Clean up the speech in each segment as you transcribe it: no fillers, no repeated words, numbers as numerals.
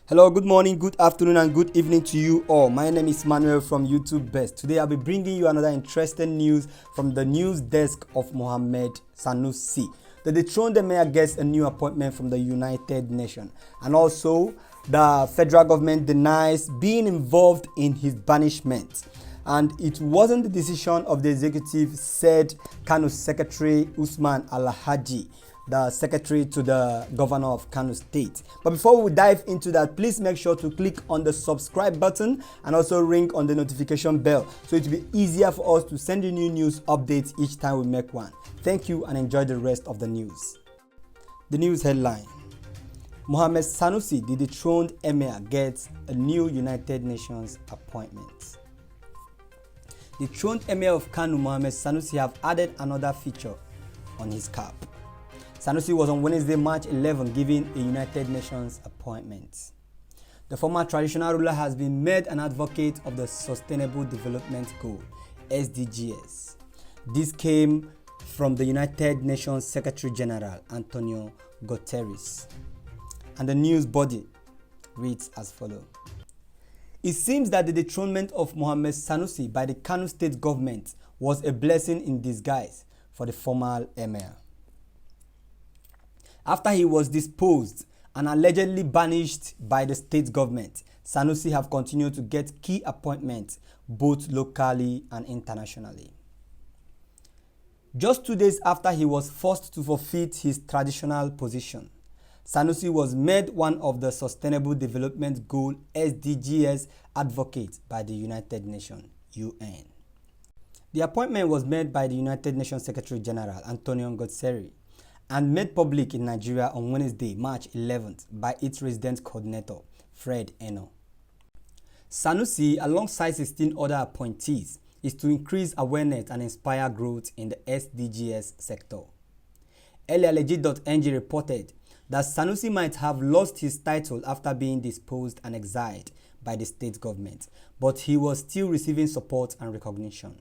Hello, good morning, good afternoon, and good evening to you all. My name is Manuel from YouTube Best. Today I'll be bringing you another interesting news from the news desk of Mohammed Sanusi. The dethroned Emir gets a new appointment from the United Nations, and also the federal government denies being involved in his banishment. And it wasn't the decision of the executive, said Kano Secretary Usman Alhaji, the secretary to the governor of Kano State. But before we dive into that, please make sure to click on the subscribe button and also ring on the notification bell so it will be easier for us to send you new news updates each time we make one. Thank you and enjoy the rest of the news. The news headline: Mohammed Sanusi, the dethroned Emir, gets a new United Nations appointment. The dethroned Emir of Kano, Mohammed Sanusi, have added another feature on his cap. Sanusi was on Wednesday, March 11, given a United Nations appointment. The former traditional ruler has been made an advocate of the Sustainable Development Goal, SDGs. This came from the United Nations Secretary General, Antonio Guterres. And the news body reads as follows. It seems that the dethronement of Mohammed Sanusi by the Kano State government was a blessing in disguise for the former emir. After he was disposed and allegedly banished by the state government, Sanusi have continued to get key appointments both locally and internationally. Just 2 days after he was forced to forfeit his traditional position, Sanusi was made one of the Sustainable Development Goal SDGs advocates by the United Nations, UN. The appointment was made by the United Nations Secretary General, Antonio Guterres, and made public in Nigeria on Wednesday, March 11th by its resident coordinator, Fred Eno. Sanusi, alongside 16 other appointees, is to increase awareness and inspire growth in the SDGs sector. Earlier, Legit.ng reported that Sanusi might have lost his title after being disposed and exiled by the state government, but he was still receiving support and recognition.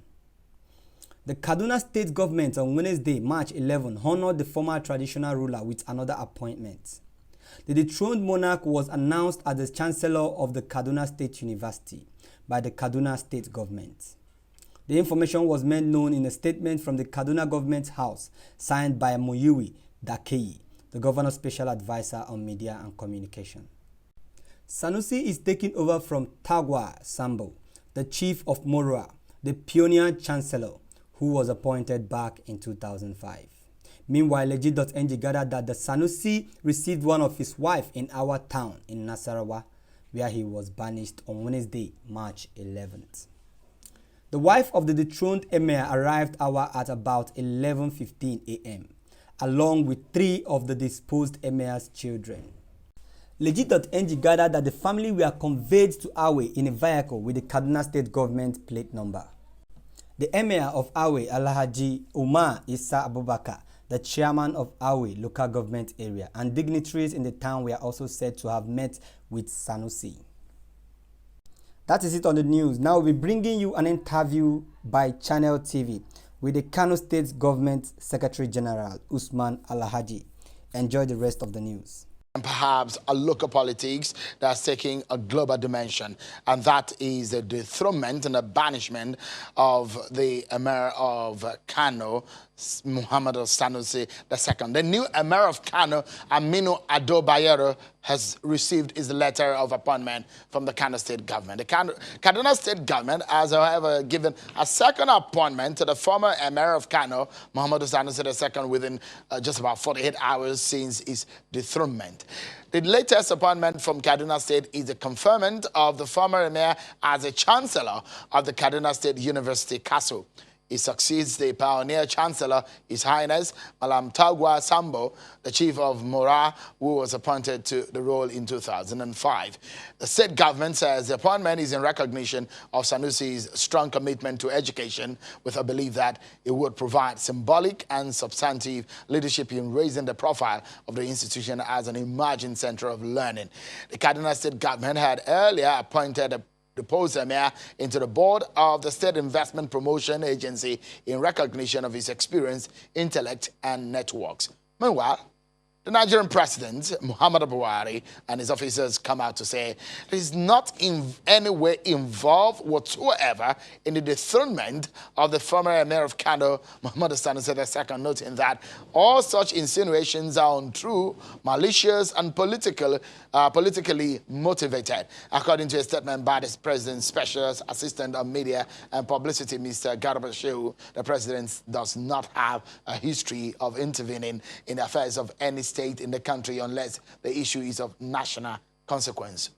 The Kaduna State government on Wednesday, March 11, honored the former traditional ruler with another appointment. The dethroned monarch was announced as the Chancellor of the Kaduna State University by the Kaduna State government. The information was made known in a statement from the Kaduna Government House signed by Muyiwa Dakeyi, the governor's special advisor on media and communication. Sanusi is taking over from Tagwa Sambo, the chief of Morua, the pioneer chancellor, who was appointed back in 2005. Meanwhile, Legit.ng gathered that the Sanusi received one of his wife in our town in Nasarawa, where he was banished on Wednesday, March 11th. The wife of the dethroned emir arrived at about 11:15 a.m., along with 3 of the disposed emir's children. Legit.ng gathered that the family were conveyed to Awe in a vehicle with the Kaduna State government plate number. The Emir of Awe, Alhaji Umar Issa Abubakar, the chairman of Awe local government area, and dignitaries in the town were also said to have met with Sanusi. That is it on the news. Now we'll be bringing you an interview by Channel TV with the Kano State Government Secretary General, Usman Alhaji. Enjoy the rest of the news. And perhaps a local politics that's taking a global dimension, and that is the dethronement and the banishment of the Emir of Kano, Muhammad Sanusi II. The new Emir of Kano, Aminu Ado Bayero, has received his letter of appointment from the Kano State government. The Kaduna State government has, however, given a second appointment to the former Emir of Kano, Muhammad Sanusi II, within just about 48 hours since his dethronement. The latest appointment from Kaduna State is the conferment of the former Emir as a Chancellor of the Kaduna State University, KASU. He succeeds the pioneer chancellor, His Highness Malam Tagwa Sambo, the chief of Mora, who was appointed to the role in 2005. The state government says the appointment is in recognition of Sanusi's strong commitment to education, with a belief that it would provide symbolic and substantive leadership in raising the profile of the institution as an emerging center of learning. The Kaduna State government had earlier appointed the post emir into the board of the State Investment Promotion Agency in recognition of his experience, intellect, and networks. Meanwhile, the Nigerian president, Muhammadu Buhari, and his officers come out to say he is not in any way involved whatsoever in the dethronement of the former Emir of Kano, Muhammadu Sanusi II, noting that all such insinuations are untrue, malicious, and politically motivated. According to a statement by the president's special assistant on media and publicity, Mr. Garba Shehu, the president does not have a history of intervening in the affairs of any state in the country unless the issue is of national consequence.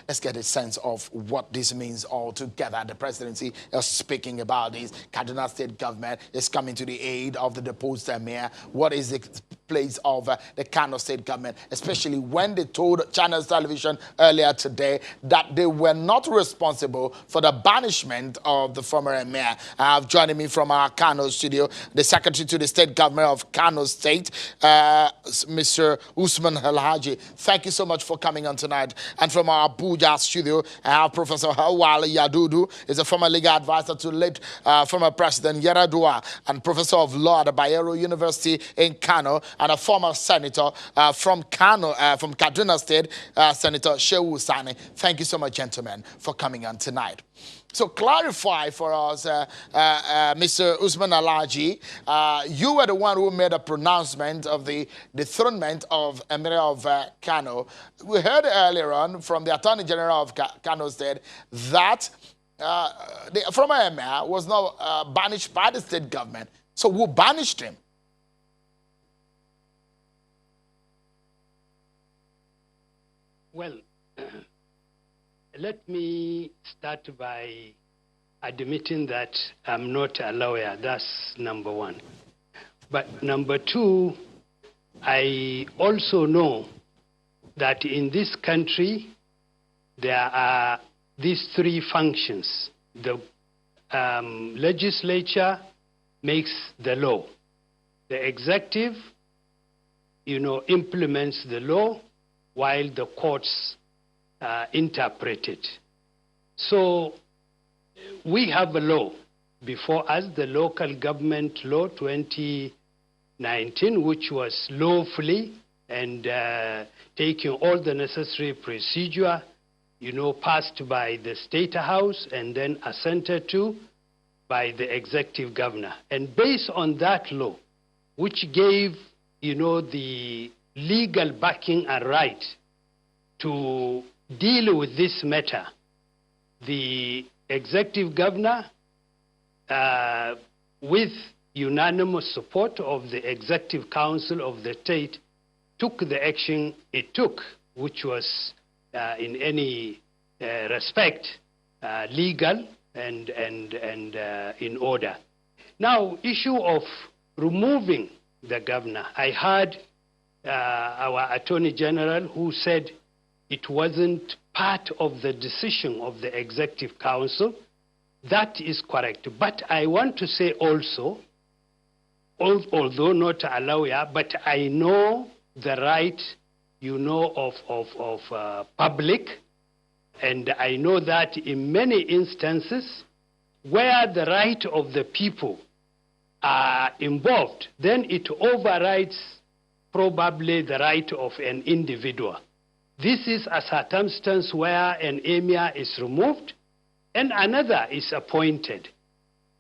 Let's get a sense of what this means altogether. The presidency is speaking about this. Kaduna State government is coming to the aid of the deposed emir. What is the place of the Kano State government, especially when they told Channels Television earlier today that they were not responsible for the banishment of the former emir. Joining me from our Kano studio, the Secretary to the State Government of Kano State, Mr. Usman Alhaji. Thank you so much for coming on tonight. And from our Abuja studio, I have Professor Hawali Yadudu, is a former legal advisor to late former President Yaradua and Professor of Law at the Bayero University in Kano, and a former senator from Kano, from Kaduna State, Senator Shehu Sani. Thank you so much, gentlemen, for coming on tonight. So clarify for us, Mr. Usman Alhaji, you were the one who made a pronouncement of the dethronement of Emir of Kano. We heard earlier on from the Attorney General of Kano State that the former Emir was not banished by the state government. So who banished him? Well, let me start by admitting that I'm not a lawyer. That's number one. But number two, I also know that in this country, there are these three functions. The legislature makes the law. The executive, implements the law, while the courts interpret it. So we have a law before us, the Local Government Law 2019, which was lawfully and taking all the necessary procedure, passed by the State House and then assented to by the Executive Governor. And based on that law, which gave, the legal backing and right to deal with this matter, the Executive Governor, with unanimous support of the Executive Council of the state, took the action it took, which was in any respect legal and in order. Now, issue of removing the governor, I heard our Attorney General who said it wasn't part of the decision of the Executive Council. That is correct. But I want to say also, although not a lawyer, but I know the right, of public, and I know that in many instances where the right of the people are involved, then it overrides probably the right of an individual. This is a circumstance where an emir is removed and another is appointed.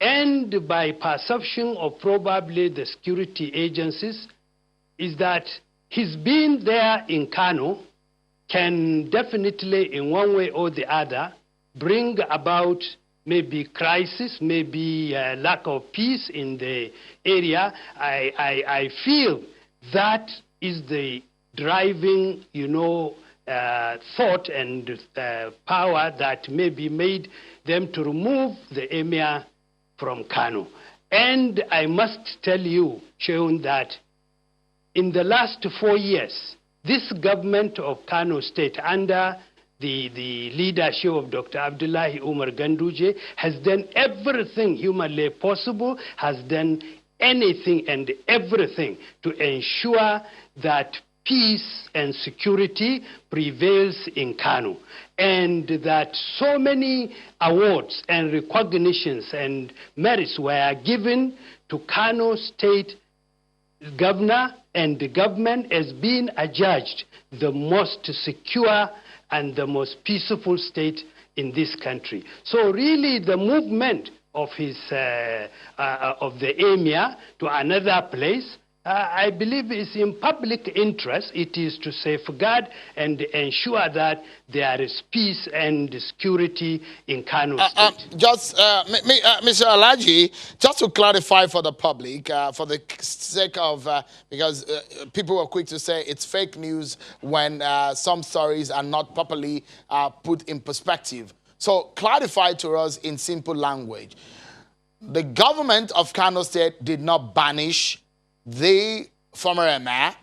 And by perception of probably the security agencies is that his being there in Kano can definitely in one way or the other bring about maybe crisis, maybe lack of peace in the area. I feel that is the driving, thought and power that maybe made them to remove the emir from Kano. And I must tell you, Sheun, that in the last 4 years, this government of Kano State, under the leadership of Dr. Abdullahi Umar Ganduje, has done everything humanly possible, has done anything and everything to ensure that peace and security prevails in Kano, and that so many awards and recognitions and merits were given to Kano State Governor and the government as being adjudged the most secure and the most peaceful state in this country. So really the movement of the emir to another place, I believe is in public interest. It is to safeguard and ensure that there is peace and security in Kano State. Mr. Alaji, just to clarify for the public, for the sake of, because people were quick to say it's fake news when some stories are not properly put in perspective. So clarify to us in simple language. The government of Kano State did not banish the former emir.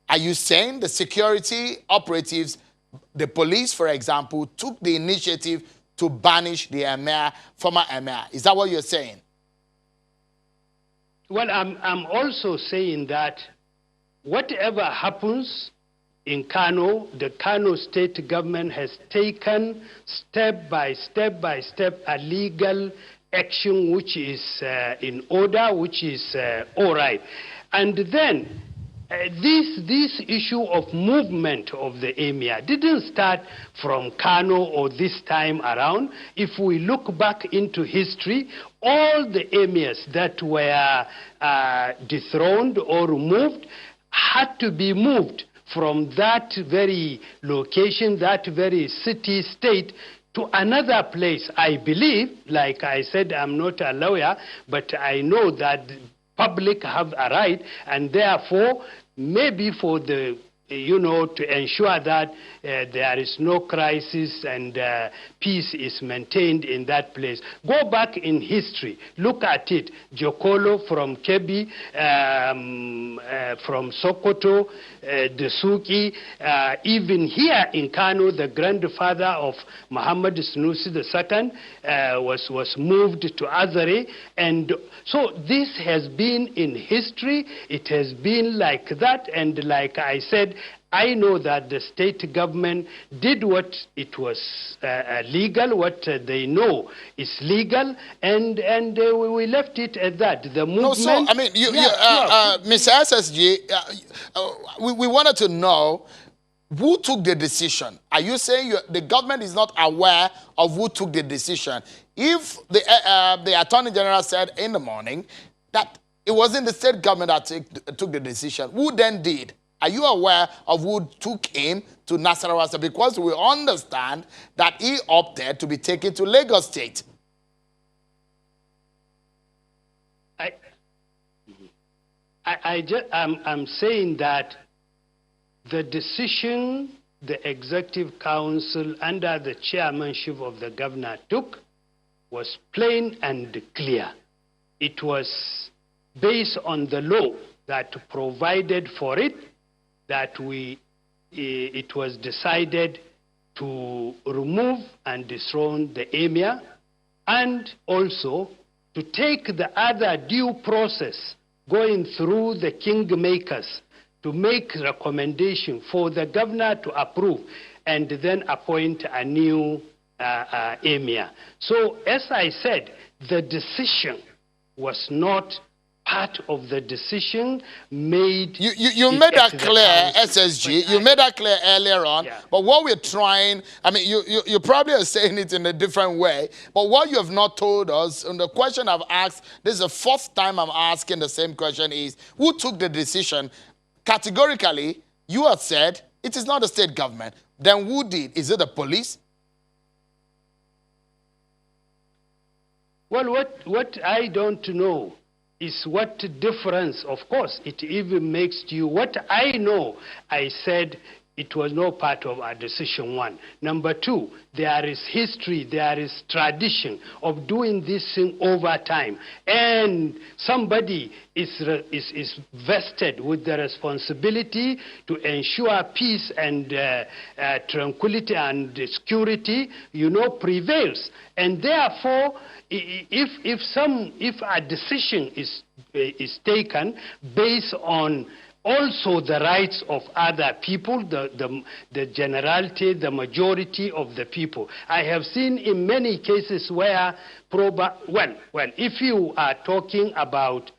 Are you saying the security operatives, the police, for example, took the initiative to banish the emir, former emir? Is that what you're saying? Well, I'm also saying that whatever happens in Kano, the Kano state government has taken step by step a legal action which is in order, which is all right. And then this issue of movement of the emir didn't start from Kano or this time around. If we look back into history, all the emirs that were dethroned or removed had to be moved from that very location, that very city-state, to another place. I believe, like I said, I'm not a lawyer, but I know that the public have a right, and therefore, maybe for the, to ensure that there is no crisis and peace is maintained in that place. Go back in history, look at it. Jokolo from Kebi, from Sokoto, Desuki, even here in Kano, the grandfather of Muhammad Sanusi II was moved to Azare. And so this has been in history. It has been like that. And like I said, I know that the state government did what it was legal, what they know is legal, and we left it at that. The movement. No, so I mean, Mr. SSG, we wanted to know who took the decision. Are you saying the government is not aware of who took the decision? If the Attorney General said in the morning that it wasn't the state government that took the decision, who then did? Are you aware of who took him to Nasarawa? Because we understand that he opted to be taken to Lagos State. I'm saying that the decision the Executive Council under the chairmanship of the governor took was plain and clear. It was based on the law that provided for it, that it was decided to remove and dethrone the emir, and also to take the other due process going through the kingmakers to make recommendation for the governor to approve and then appoint a new emir. So as I said, the decision was not part of the decision made. You made that clear, SSG. You made that clear earlier on. Yeah. But what we're trying, I mean, you probably are saying it in a different way. But what you have not told us, and the question I've asked, this is the fourth time I'm asking the same question, is who took the decision? Categorically, you have said it is not the state government. Then who did? Is it the police? Well, what I don't know is what difference, of course, it even makes to you. What I know, I said it was no part of our decision, one. Number two, there is history, there is tradition of doing this thing over time. And somebody is vested with the responsibility to ensure peace and tranquility and security, prevails. And therefore, if a decision is taken based on also the rights of other people, the generality, the majority of the people. I have seen in many cases where, if you are talking about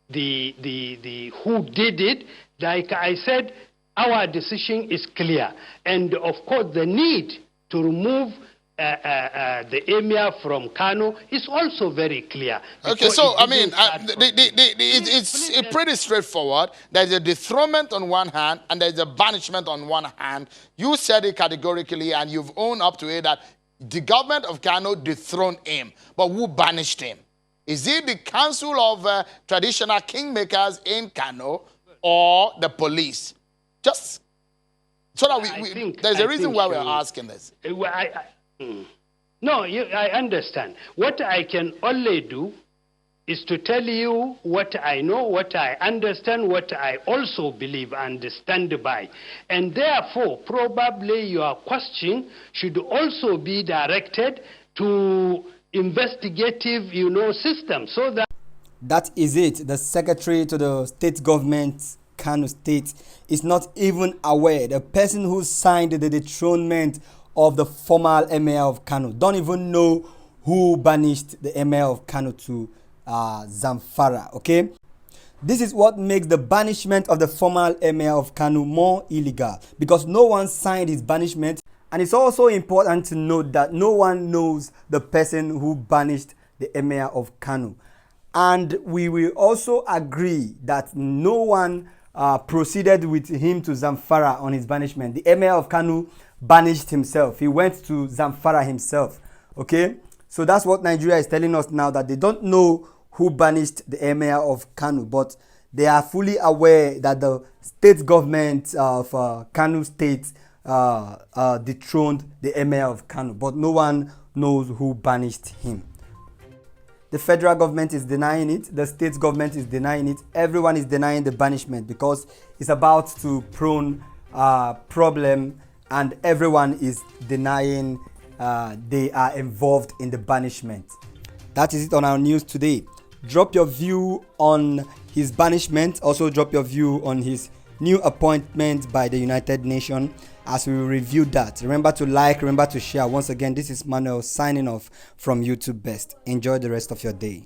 the who did it, like I said, our decision is clear. And of course, the need to remove the emir from Kano is also very clear. Okay, so I mean, it's pretty straightforward. There's a dethronement on one hand, and there's a banishment on one hand. You said it categorically, and you've owned up to it that the government of Kano dethroned him. But who banished him? Is it the Council of Traditional Kingmakers in Kano or the police? Just so that there's a reason why we're asking this. No, I understand. What I can only do is to tell you what I know, what I understand, what I also believe and stand by. And therefore, probably your question should also be directed to investigative, system, so that... That is it. The secretary to the state government, Kano State, is not even aware. The person who signed the dethronement of the former emir of Kano don't even know who banished the emir of Kano to Zamfara. Okay, this is what makes the banishment of the former emir of Kano more illegal, because no one signed his banishment. And it's also important to note that no one knows the person who banished the emir of Kano. And we will also agree that no one proceeded with him to Zamfara on his banishment. The emir of Kano banished himself. He went to Zamfara himself. Okay, so that's what Nigeria is telling us now, that they don't know who banished the emir of Kano, but they are fully aware that the state government of Kano State dethroned the emir of Kano, but no one knows who banished him. The federal government is denying it. The state government is denying it. Everyone is denying the banishment because it's about to prone problem, and everyone is denying they are involved in the banishment. That is it on our news today. Drop your view on his banishment. Also drop your view on his new appointment by the United Nations as we review that. Remember to like, remember to share. Once again, this is Manuel signing off from YouTube Best. Enjoy the rest of your day.